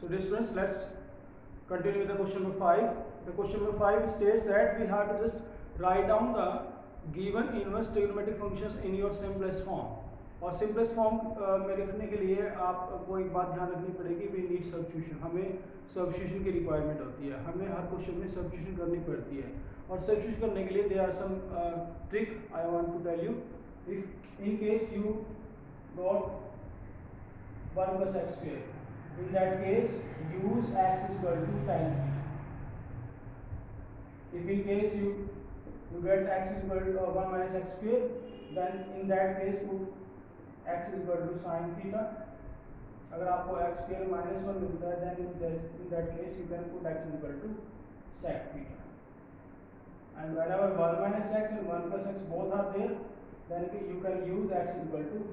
So dear students, let's continue with the question number 5. The question number 5 states that we have to just write down the given inverse trigonometric functions in your simplest form. और simplest form में लिखने के लिए आपको एक बात ध्यान रखनी पड़ेगी, वी नीड सब्स्टिट्यूशन. हमें सब्स्टिट्यूशन की रिक्वायरमेंट होती है, हमें हर क्वेश्चन में सब्स्टिट्यूशन करनी पड़ती है. और सब्स्टिट्यूशन करने के लिए there are some trick I want to tell you. If in case you got 1 plus x square, in that case use x is equal to tan theta. If in case you get x is equal to 1 minus x square, then in that case put x is equal to sin theta. अगर आपको x square minus 1 मिलता है, then in that case you can put x is equal to sec theta. And whenever 1 minus x and 1 plus x both are there, then you can use x is equal to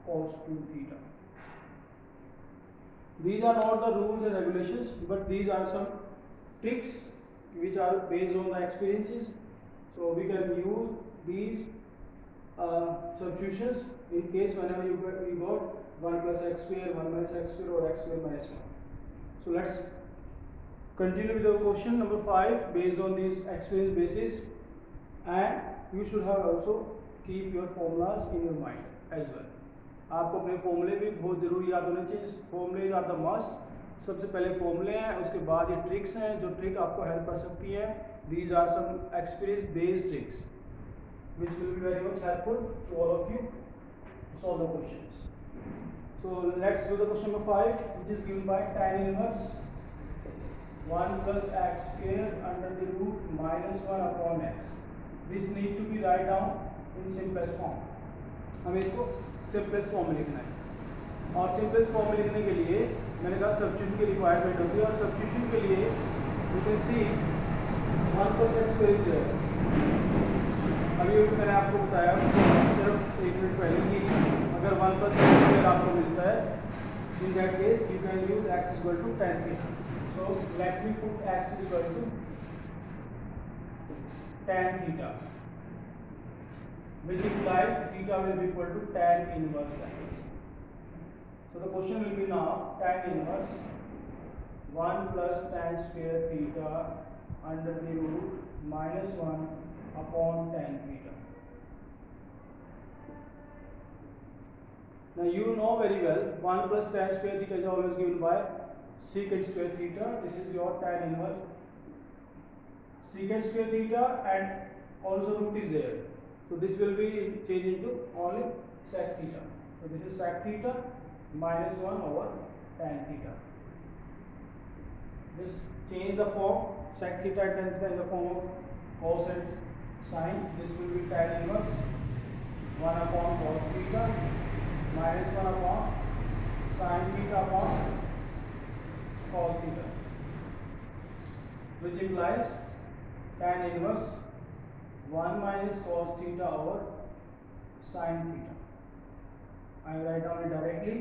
cos 2 theta. These are not the rules and regulations, but these are some tricks which are based on the experiences. So we can use these substitutions in case whenever you got 1 plus x square, 1 minus x square, or x square minus 1. So let's continue with the question number 5 based on these experience basis, and you should have also keep your formulas in your mind as well. आपको अपने फॉर्मूले भी बहुत ज़रूरी याद होने चाहिए. फॉर्मूले आर द मस्ट. सबसे पहले फॉर्मूले हैं, उसके बाद ये ट्रिक्स हैं जो ट्रिक आपको हेल्प कर सकती है. These are some experience based tricks which will be very much helpful to all of you to solve the questions. So let's do the question number 5, which is given by tan inverse 1 plus x square under the root minus 1 upon x. This need to be write down in simplest form. हमें इसको simplest form में लिखना है, और simplest form में लिखने के लिए मैंने कहा सब्स्टिट्यूशन की रिक्वायरमेंट होती है. और सब्स्टिट्यूशन के लिए you can see 1 plus x square is there. अभी मैंने आपको बताया सिर्फ 1 मिनट पहले कि अगर 1 plus x square आपको मिलता है, in that case you can use x is equal to tan theta. So let me put x is equal to tan theta, which implies theta will be equal to tan inverse x. So the question will be now tan inverse 1 plus tan square theta under the root minus 1 upon tan theta. Now you know very well 1 plus tan square theta is always given by secant square theta. This is your tan inverse secant square theta, and also root is there. So this will be changed into only sec theta. So this is sec theta minus 1 over tan theta. Just change the form sec theta and tan theta in the form of cos and sin. This will be tan inverse 1 upon cos theta minus 1 upon sin theta upon cos theta, which implies tan inverse 1 minus cos theta over sin theta. I will write down it directly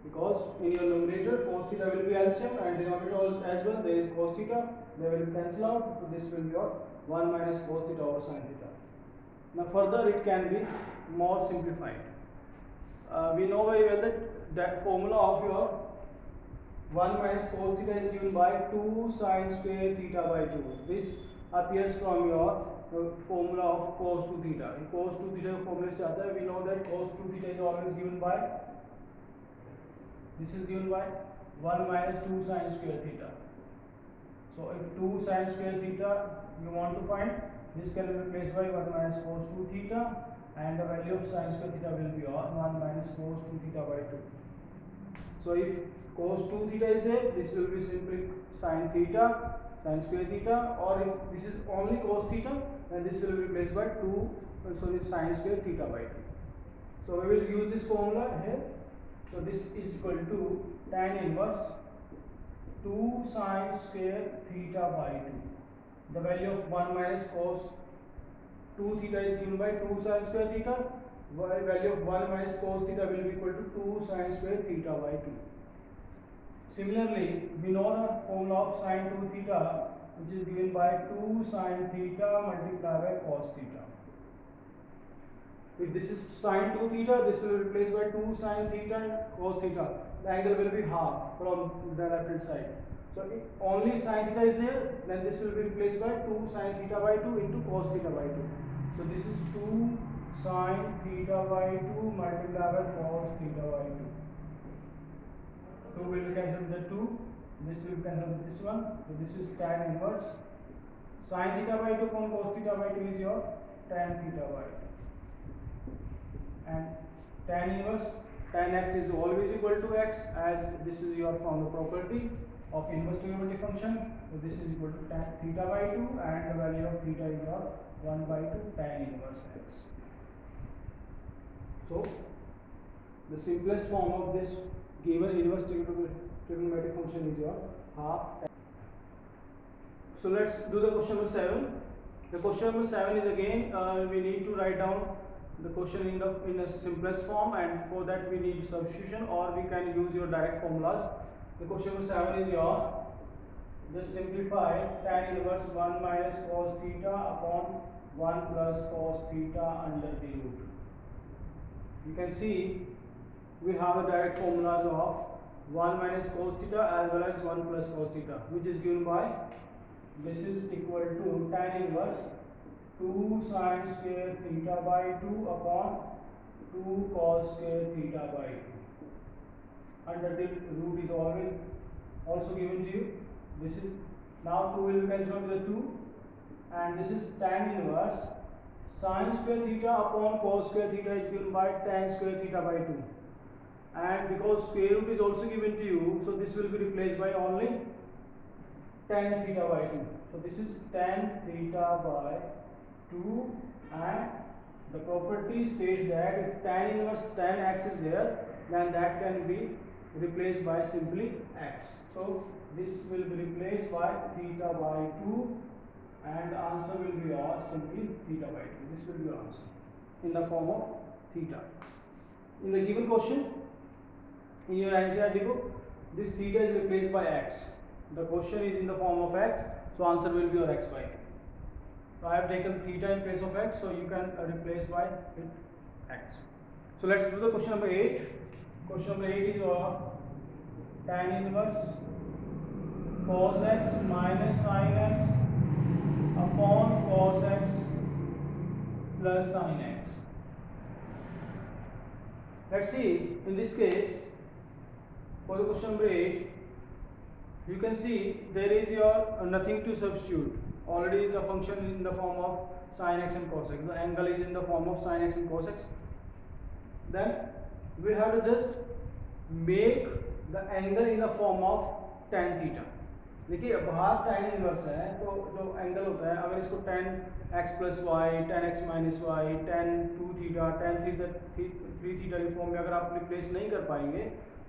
because in your numerator cos theta will be LCM, and denominator as well there is cos theta, they will cancel out. So this will be your 1 minus cos theta over sin theta. Now further it can be more simplified. We know very well that formula of your 1 minus cos theta is given by 2 sin square theta by 2. This appears from your formula of cos 2 theta. Cos 2 theta formula से आता है. We know that cos 2 theta is always given by, this is given by 1 minus 2 sin square theta. So if 2 sin square theta you want to find, this can be replaced by 1 minus cos 2 theta, and the value of sin square theta will be 1 minus cos 2 theta by 2. So if cos 2 theta is there, this will be simply sin theta, sin square theta, or if this is only cos theta, then this will be replaced by 2, so this sin square theta by 2. So we will use this formula here. So this is equal to tan inverse 2 sin square theta by 2. The value of 1 minus cos 2 theta is given by 2 sin square theta. Value of 1 minus cos theta will be equal to 2 sin square theta by 2. Similarly, we know the formula of sin 2 theta, which is given by 2 sin theta multiplied by cos theta. If this is sin 2 theta, this will be replaced by 2 sin theta and cos theta. the angle will be half from the left hand side. So if only sin theta is there, then this will be replaced by 2 sin theta by 2 into cos theta by 2. So this is 2 sin theta by 2 multiplied by cos theta by 2. 2 will be cancelled with the 2. This will be cancelled with this one. So this is tan inverse. Sin theta by 2 upon cos theta by 2 is your tan theta by 2. And tan inverse, tan x is always equal to x, as this is your from the property of inverse trigonometric function. So this is equal to tan theta by 2, and the value of theta is your 1 by 2 tan inverse x. So the simplest form of this given inverse trigonometric function is your half. So let's do the question number 7. The question number 7 is again we need to write down the question in a simplest form, and for that we need substitution, or we can use your direct formulas. The question number 7 is your, just simplify tan inverse 1 minus cos theta upon 1 plus cos theta under the root. You can see we have the direct formulas of 1 minus cos theta as well as 1 plus cos theta, which is given by, this is equal to tan inverse 2 sin square theta by 2 upon 2 cos square theta by 2. Under the root is always also given to you. This is now 2 will be cancelled with the 2, and this is tan inverse sin square theta upon cos square theta is given by tan square theta by 2. And because square root is also given to you, so this will be replaced by only tan theta by 2. So this is tan theta by 2, and the property states that if tan inverse tan x is there, then that can be replaced by simply x. So this will be replaced by theta by 2, and the answer will be simply theta by 2. This will be your answer in the form of theta. In the given question, in your NCERT book, this theta is replaced by x. The question is in the form of x, so answer will be your x by 2. So I have taken theta in place of x, so you can replace by x. So let's do the question number 8. Question number 8 is your tan inverse cos x minus sin x upon cos x plus sin x. Let's see, in this case, for the question number 8, you can see there is your nothing to substitute. Already the function is in the form of sin x and cos x. The angle is in the form of sin x and cos x. Then we have to just make the angle in the form of tan theta. देखिए बाहर tan inverse है, तो जो angle होता है, अगर इसको tan x plus y, tan x minus y, tan 2 theta, tan 3 theta की फॉर्म में अगर आप रिप्लेस नहीं कर पाएंगे,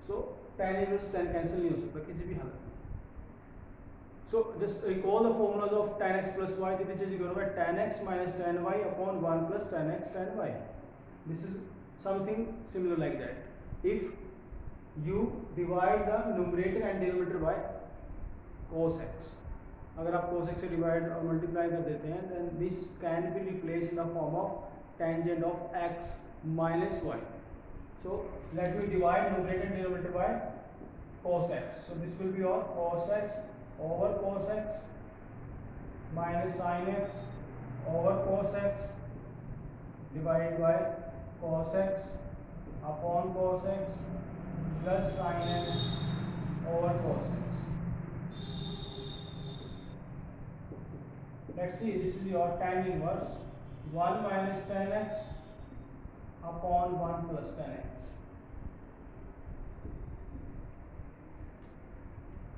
so tan inverse tan cancel नहीं हो सकता किसी भी हालत में. So just recall the formulas of tan x plus y, which is equal to tan x minus tan y upon 1 plus tan x tan y. This is something similar like that. If you divide the numerator and denominator by cos x, अगर आप cos x से divide और multiply कर देते हैं, then this can be replaced in the form of tangent of x minus y. So let me divide numerator and denominator by cos x. So this will be your cos x over cos x minus sin x over cos x divided by cos x upon cos x plus sin x over cos x. Let's see, this is your tan inverse 1 minus tan x upon 1 plus tan x.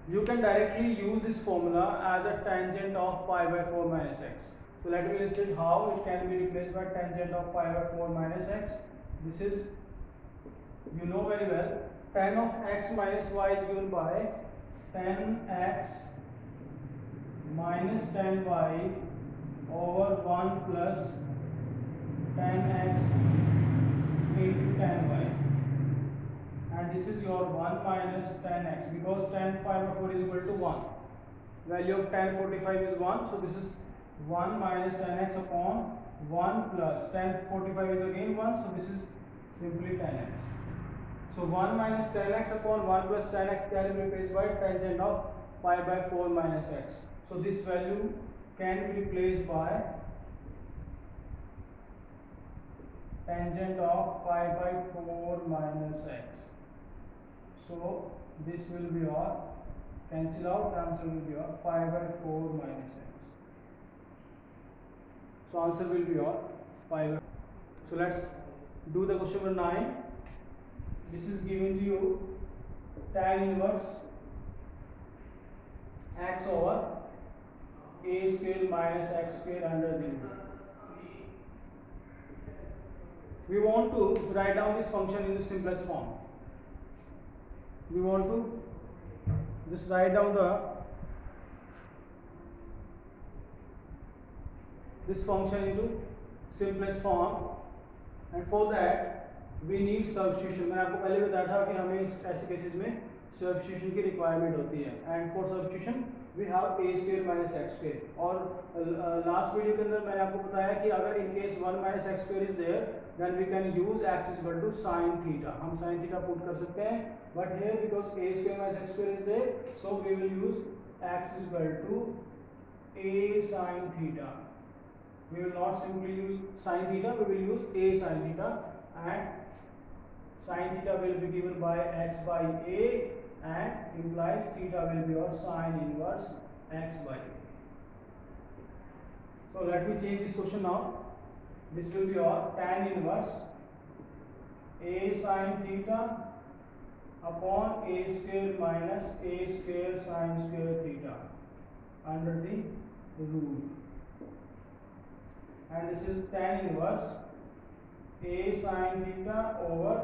You can directly use this formula as a tangent of pi by 4 minus x. So let me illustrate how it can be replaced by tangent of pi by 4 minus x. This is, you know very well, tan of x minus y is given by tan x minus tan y over 1 plus tan x into tan y. And this is your 1 minus tan x, because tan pi by 4 is equal to 1. Value of tan 45 is 1, so this is 1 minus tan x upon 1 plus tan 45 is again 1, so this is simply tan x. So 1 minus tan x upon 1 plus tan x can be replaced by tangent of pi by 4 minus x. So this value can be replaced by tangent of pi by 4 minus x. So this will be your, cancel out, answer will be your pi by 4 minus x. So answer will be your pi by. So let's do the question number 9. This is given to you tan inverse x over a square minus x square under the root. We want to write down this function in the simplest form. We want to just write down this function into simplest form, and for that we need substitution. मैंने आपको पहले बताया था कि हमें ऐसे cases में substitution की requirement होती है, and for substitution we have a square minus x square. और last video के अंदर मैंने आपको बताया कि अगर in case 1 minus x square is there, then we can use x is equal to sin theta. हम sin theta put कर सकते हैं, but here because a square minus x square is there, so we will use x is equal to a sin theta. We will not simply use sin theta, we will use a sin theta, and sin theta will be given by x by a, and implies theta will be your sin inverse x by a. So let me change this question now. This will be your tan inverse a sin theta upon a square minus a square sin square theta under the root, and this is tan inverse a sin theta over.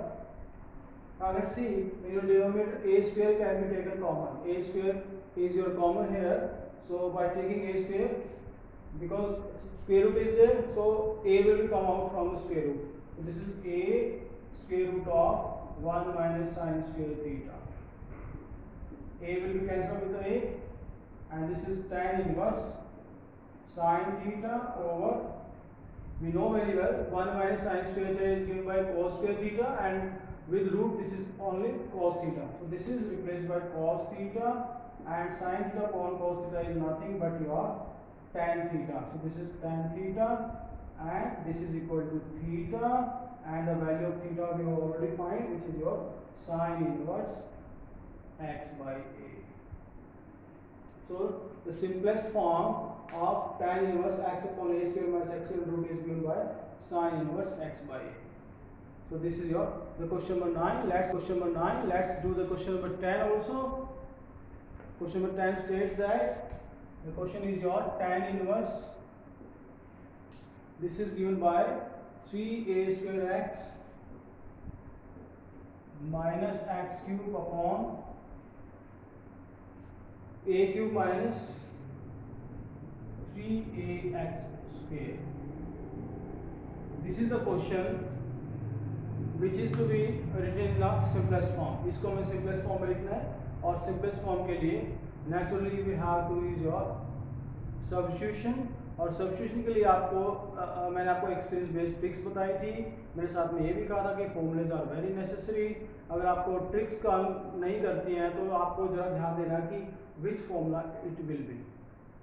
Now let's see, in your denominator a square can be taken common. A square is your common here, so by taking a square, because square root is there, so a will come out from the square root. So this is a square root of 1 minus sin square theta. A will be cancelled with the a, and this is tan inverse sin theta over, we know very well 1 minus sin square theta is given by cos square theta, and with root this is only cos theta. So this is replaced by cos theta, and sin theta upon cos theta is nothing but your tan theta. So this is tan theta, and this is equal to theta, and the value of theta we have already find, which is your sin inverse x by a. So the simplest form of tan inverse x upon a square minus x square root is given by sin inverse x by a. So this is your the question number 9. Let's do the question number 10 also. Question number 10 states that the question is your tan inverse. This is given by 3a square x minus x cube upon a cube minus 3ax square. This is the question which is to be written in the simplest form. इसको हमें simplest form में लिखना है, और simplest form के लिए naturally we have to use your substitution. और substitution के लिए आपको मैंने आपको experience based tricks बताई थी. मेरे साथ में ये भी कहा था कि formulas are very necessary. अगर आपको tricks काम नहीं करती हैं तो आपको जरा ध्यान देना कि which formula it will be,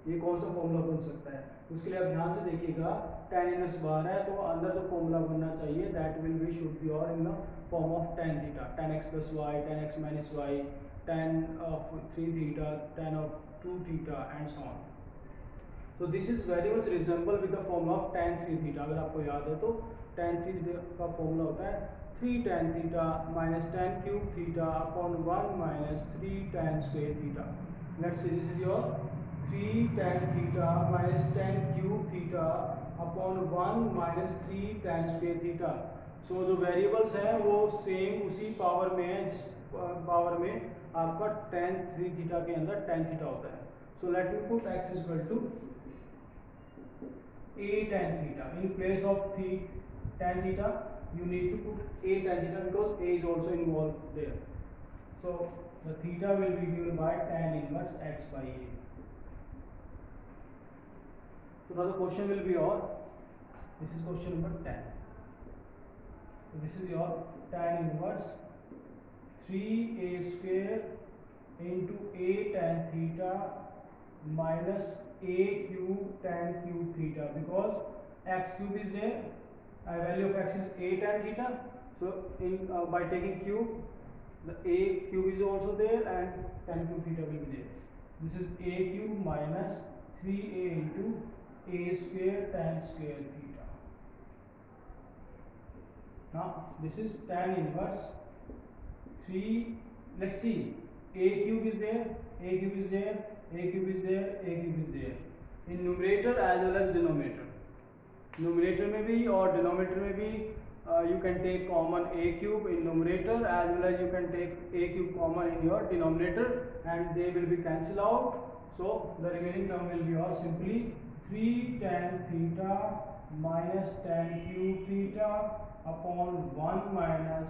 ये कौन सा फॉर्मूला बन सकता है. उसके लिए आप ध्यान से देखिएगा. tan इनवर्स बाहर है तो अंदर जो फॉर्मूला बनना चाहिए that will be should be और in the form of tan theta, tan x plus y, tan x minus y, tan of 3 theta, tan of 2 theta and so on. So this is very much resemble with the formula of tan 3 theta. अगर आपको याद है तो tan 3 theta का formula होता है 3 tan theta minus tan cube theta upon 1 minus 3 tan square theta. Let's see, this is your 3 tan theta minus tan cube theta upon 1 minus 3 tan square theta. So जो variables हैं वो same उसी power में है जिस power में आपका tan 3 theta के अंदर tan theta होता है. So let me put x is equal to a tan theta. In place of tan theta you need to put a tan theta because a is also involved there. So the theta will be given by tan inverse x by a. So now the question will be your, this is question number 10. So this is your tan inverse 3a square into a tan theta minus a cube tan cube theta, because x cube is there and value of x is a tan theta. So in by taking cube, the a cube is also there and tan cube theta will be there. This is a cube minus 3a into a square tan square theta. Now this is tan inverse 3. Let's see, a cube is there, a cube is there, a cube is there, a cube is there in numerator as well as denominator. Numerator में भी और denominator में भी you can take common a cube in numerator as well as you can take a cube common in your denominator, and they will be cancelled out. So the remaining term will be or simply 3 tan theta minus tan cube theta upon 1 minus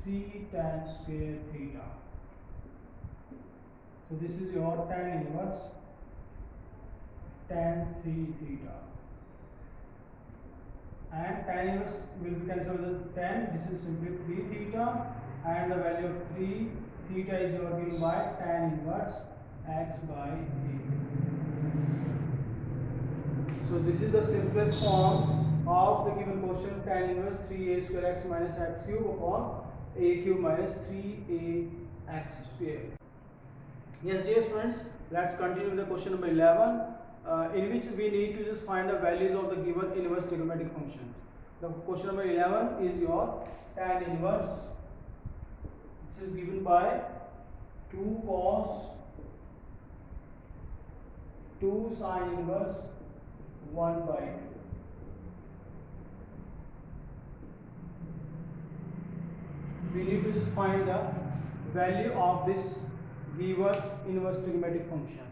3 tan square theta. So this is your tan inverse tan 3 theta, and tan inverse will be cancelled with the tan. This is simply 3 theta, and the value of 3 theta is your given by tan inverse x by a. So this is the simplest form of the given question, tan inverse 3a square x minus x cube upon a cube minus 3a x square. Yes, dear students, let's continue with the question number 11, in which we need to just find the values of the given inverse trigonometric functions. The question number 11 is your tan inverse. This is given by 2 cos 2 sin inverse 1 by 2. We need to just find the value of this given inverse trigonometric function.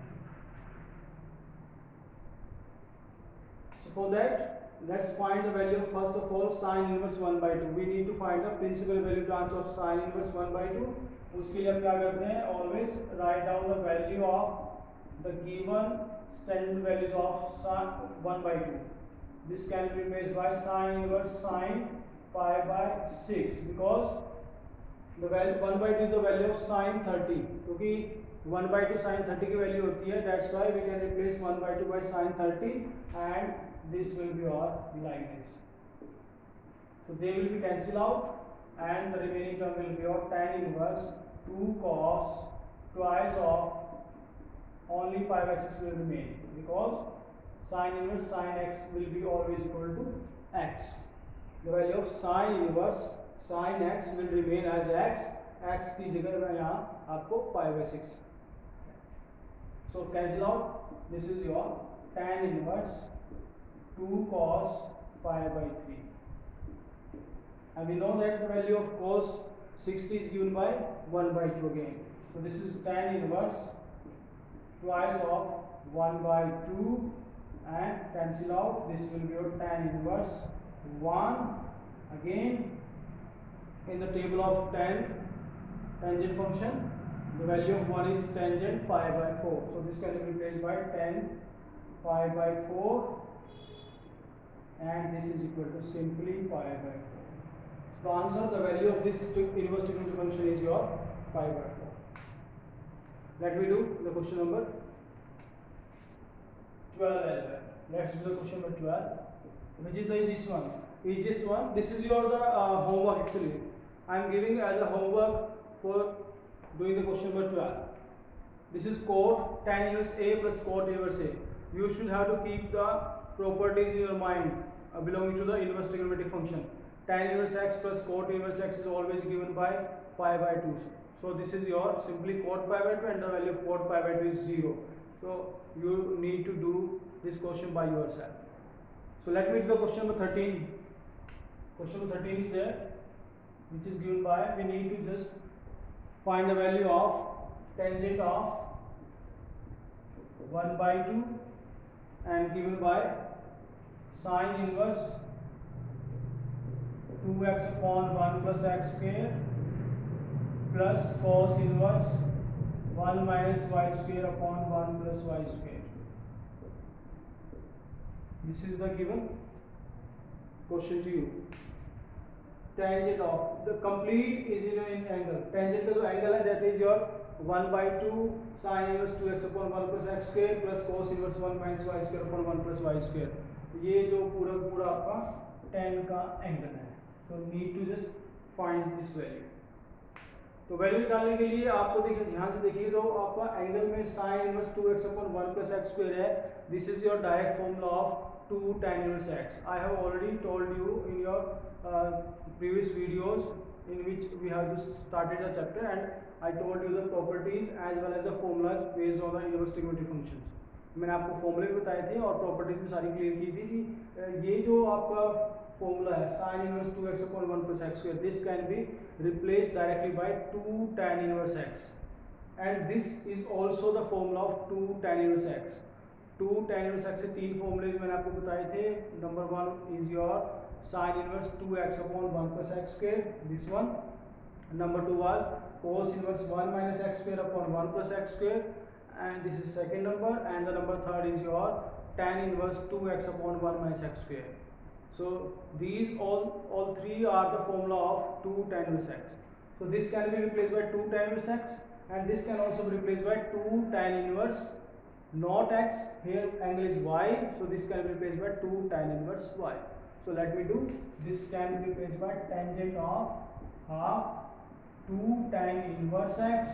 So for that, let's find the value of first of all sin inverse 1 by 2. We need to find the principal value branch of sin inverse 1 by 2. उसके लिए हम क्या करते हैं, always write down the value of the given standard values of sin 1 by 2. This can be replaced by sin inverse sin pi by 6, because the value 1 by 2 is the value of sin 30, क्योंकि 1 by 2 sin 30 की value होती है. That's why we can replace 1 by 2 by sin 30, and this will be our like this. So they will be cancelled out, and the remaining term will be our tan inverse 2 cos twice of only pi by 6 will remain, because sin inverse sin x will be always equal to x. The value of sin inverse sin x will remain as x. x की जगह में यहाँ आपको pi by 6. So cancel out. This is your tan inverse 2 cos pi by 3. And we know that the value of cos 60 is given by 1 by 2 again. So this is tan inverse twice of 1 by 2, and cancel out. This will be your tan inverse 1. Again, in the table of tangent function, the value of 1 is tangent pi by 4. So this can be replaced by tan pi by 4, and this is equal to simply pi by 4. So the answer, the value of this inverse trigonometric function is your pi by 4. Let me do the question number 12 as well. Let's do the question number 12, which is the easiest one. This is your homework actually. I am giving as a homework for doing the question number 12. This is cot tan inverse A plus cot inverse A. You should have to keep the properties in your mind belonging to the inverse trigonometric function. Tan inverse x plus cot inverse x is always given by pi by 2. So this is your simply cot pi by 2, and the value of cot pi by 2 is 0. So you need to do this question by yourself. So let me do the question number 13. Question number 13 is there, which is given by, we need to just find the value of tangent of 1 by 2, and given by sin inverse 2x upon 1 plus x square plus cos inverse 1 minus y square upon 1 plus y square. This is the given question to you. tangent of the complete is in angle. Tangent का जो angle है that is your 1/2 sin inverse 2x upon 1 plus x square plus cos inverse 1 minus y square upon 1 plus y square. ये जो पूरा आपका tan का angle है. So need to just find this value. तो वैल्यू निकालने के लिए आपको देखिए ध्यान से देखिए तो आपका एंगल में sin inverse 2x upon 1 plus x square है. This is your direct formula of 2 tan inverse x. I have already told you in your previous videos in which we have just started the chapter, and I told you the properties as well as the formulas based on the inverse trigonometric functions. मैंने आपको फॉर्मूले भी बताए थे और properties भी सारी clear की थी कि ये जो आपका फॉर्मूला है sin inverse 2x upon 1 plus x square, this can be replaced directly by 2 tan inverse x, and this is also the formula of 2 tan inverse x. 2 tan inverse x से तीन formulas मैंने आपको बताए थे. Number 1 is your sin inverse 2x upon 1 plus x square, this one. Number 2 was cos inverse 1 minus x square upon 1 plus x square, and this is second number, and the number third is your tan inverse 2x upon 1 minus x square. So these all three are the formula of 2 tan inverse x. So this can be replaced by 2 tan inverse x, and this can also be replaced by 2 tan inverse not x. Here angle is y, so this can be replaced by 2 tan inverse y. So let me do. This can be replaced by tangent of half 2 tan inverse x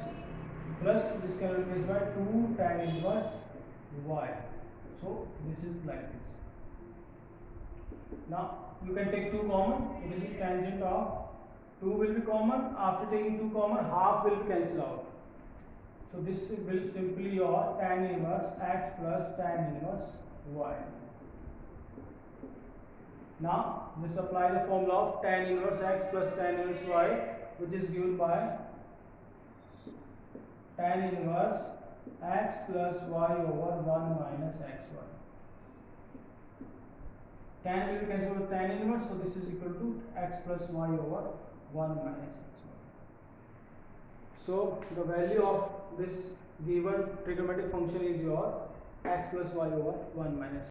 plus this can be replaced by 2 tan inverse y. So this is like this. Now you can take 2 common. So this is tangent of 2 will be common. After taking 2 common, half will cancel out. So this will simply your tan inverse x plus tan inverse y. Now just apply the formula of tan inverse x plus tan inverse y, which is given by tan inverse x plus y over 1 minus xy. Tan will be cancelled with tan inverse, so this is equal to x plus y over 1 minus xy. So the value of this given trigonometric function is your x plus y over 1 minus